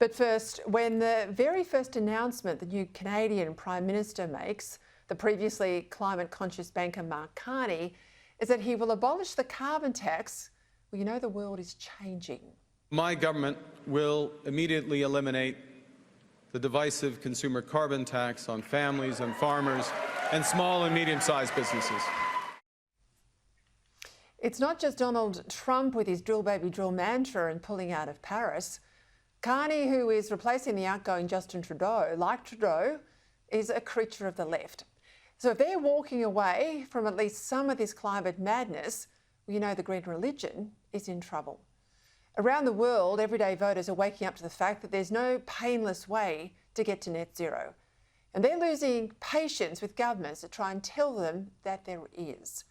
But first, when the very first announcement the new Canadian Prime Minister makes, the previously climate-conscious banker Mark Carney, is that he will abolish the carbon tax, well, you know the world is changing. My government will immediately eliminate the divisive consumer carbon tax on families and farmers and small and medium-sized businesses. It's not just Donald Trump with his drill baby drill mantra and pulling out of Paris. Carney, who is replacing the outgoing Justin Trudeau, like Trudeau, is a creature of the left. So if they're walking away from at least some of this climate madness, well, you know the green religion is in trouble. Around the world, everyday voters are waking up to the fact that there's no painless way to get to net zero. And they're losing patience with governments that try and tell them that there is.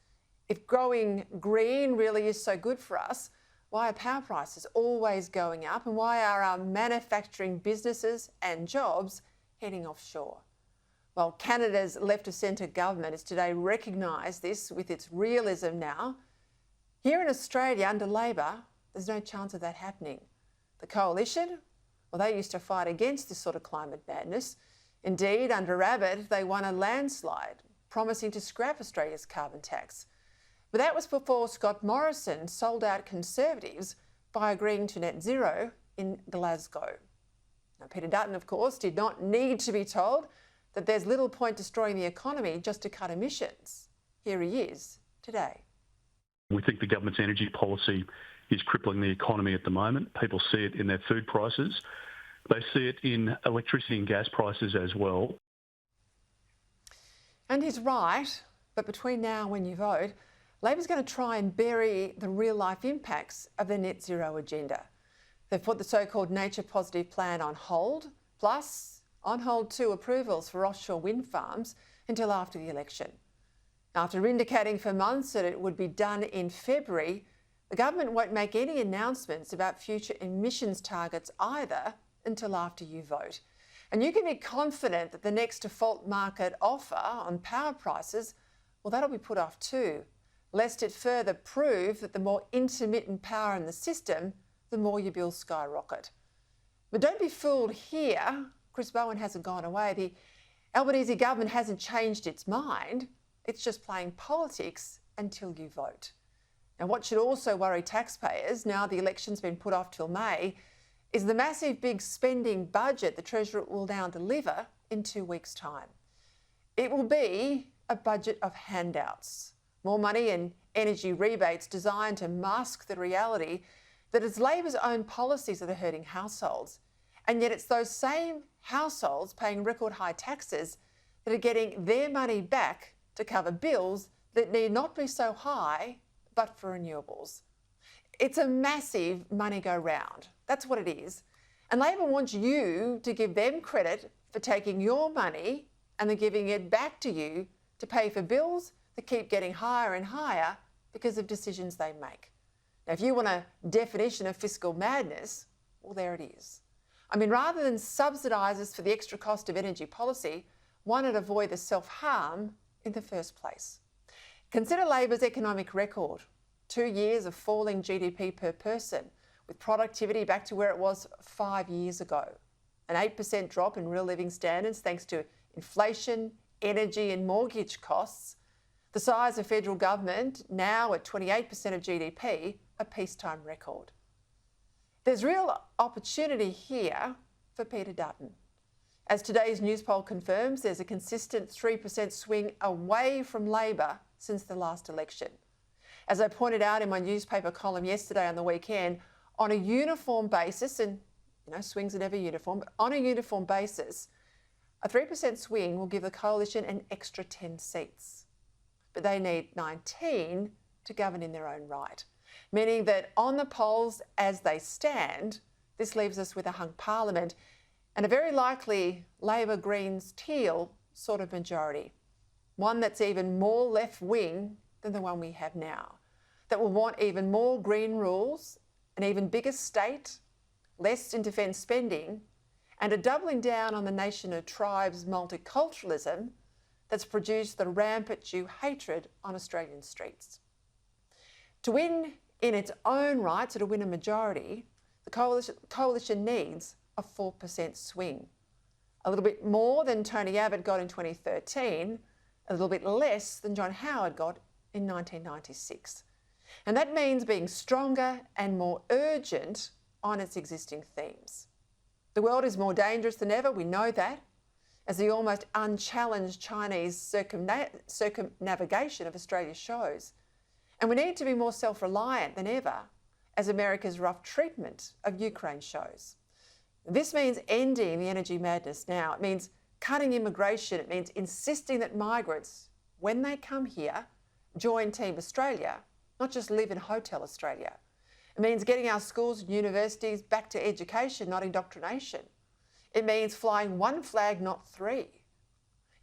If growing green really is so good for us, why are power prices always going up, and why are our manufacturing businesses and jobs heading offshore? Well, Canada's left-of-centre government has today recognised this with its realism now. Here in Australia, under Labor, there's no chance of that happening. The Coalition, well, they used to fight against this sort of climate madness. Indeed, under Abbott, they won a landslide, promising to scrap Australia's carbon tax. But that was before Scott Morrison sold out Conservatives by agreeing to net zero in Glasgow. Now, Peter Dutton, of course, did not need to be told that there's little point destroying the economy just to cut emissions. Here he is today. We think the government's energy policy is crippling the economy at the moment. People see it in their food prices. They see it in electricity and gas prices as well. And he's right, but between now and when you vote, Labor's going to try and bury the real-life impacts of the net zero agenda. They've put the so-called nature positive plan on hold, plus on hold too approvals for offshore wind farms until after the election. After indicating for months that it would be done in February, the government won't make any announcements about future emissions targets either until after you vote. And you can be confident that the next default market offer on power prices, well, that'll be put off too, lest it further prove that the more intermittent power in the system, the more your bills skyrocket. But don't be fooled here. Chris Bowen hasn't gone away. The Albanese government hasn't changed its mind. It's just playing politics until you vote. Now, what should also worry taxpayers, now the election's been put off till May, is the massive big spending budget the Treasurer will now deliver in 2 weeks' time. It will be a budget of handouts. More money and energy rebates designed to mask the reality that it's Labor's own policies that are hurting households. And yet it's those same households paying record high taxes that are getting their money back to cover bills that need not be so high, but for renewables. It's a massive money go round. That's what it is. And Labor wants you to give them credit for taking your money and then giving it back to you to pay for bills that keep getting higher and higher because of decisions they make. Now, if you want a definition of fiscal madness, well, there it is. I mean, rather than subsidise us for the extra cost of energy policy, why not avoid the self-harm in the first place? Consider Labor's economic record. 2 years of falling GDP per person, with productivity back to where it was 5 years ago. An 8% drop in real living standards thanks to inflation, energy and mortgage costs. The size of federal government, now at 28% of GDP, a peacetime record. There's real opportunity here for Peter Dutton. As today's news poll confirms, there's a consistent 3% swing away from Labor since the last election. As I pointed out in my newspaper column yesterday on the weekend, on a uniform basis, and swings are never uniform, but on a uniform basis, a 3% swing will give the Coalition an extra 10 seats. But they need 19 to govern in their own right, meaning that on the polls as they stand, this leaves us with a hung parliament and a very likely Labor, Greens, Teal sort of majority, one that's even more left-wing than the one we have now, that will want even more green rules, an even bigger state, less in defence spending, and a doubling down on the nation of tribes multiculturalism that's produced the rampant Jew hatred on Australian streets. To win in its own right, so to win a majority, the coalition needs a 4% swing. A little bit more than Tony Abbott got in 2013, a little bit less than John Howard got in 1996. And that means being stronger and more urgent on its existing themes. The world is more dangerous than ever, we know that, as the almost unchallenged Chinese circumnavigation of Australia shows. And we need to be more self-reliant than ever, as America's rough treatment of Ukraine shows. This means ending the energy madness now. It means cutting immigration. It means insisting that migrants, when they come here, join Team Australia, not just live in Hotel Australia. It means getting our schools and universities back to education, not indoctrination. It means flying one flag, not three.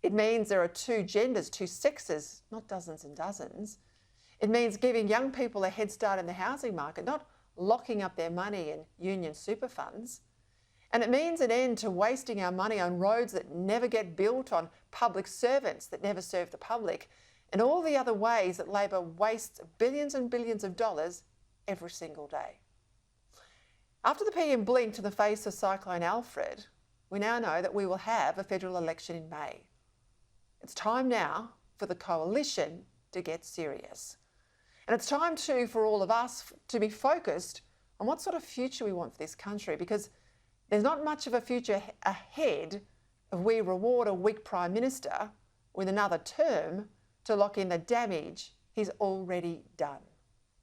It means there are two genders, two sexes, not dozens and dozens. It means giving young people a head start in the housing market, not locking up their money in union super funds. And it means an end to wasting our money on roads that never get built, on public servants that never serve the public, and all the other ways that Labor wastes billions and billions of dollars every single day. After the PM blinked in the face of Cyclone Alfred, we now know that we will have a federal election in May. It's time now for the coalition to get serious. And it's time too for all of us to be focused on what sort of future we want for this country, because there's not much of a future ahead if we reward a weak Prime Minister with another term to lock in the damage he's already done.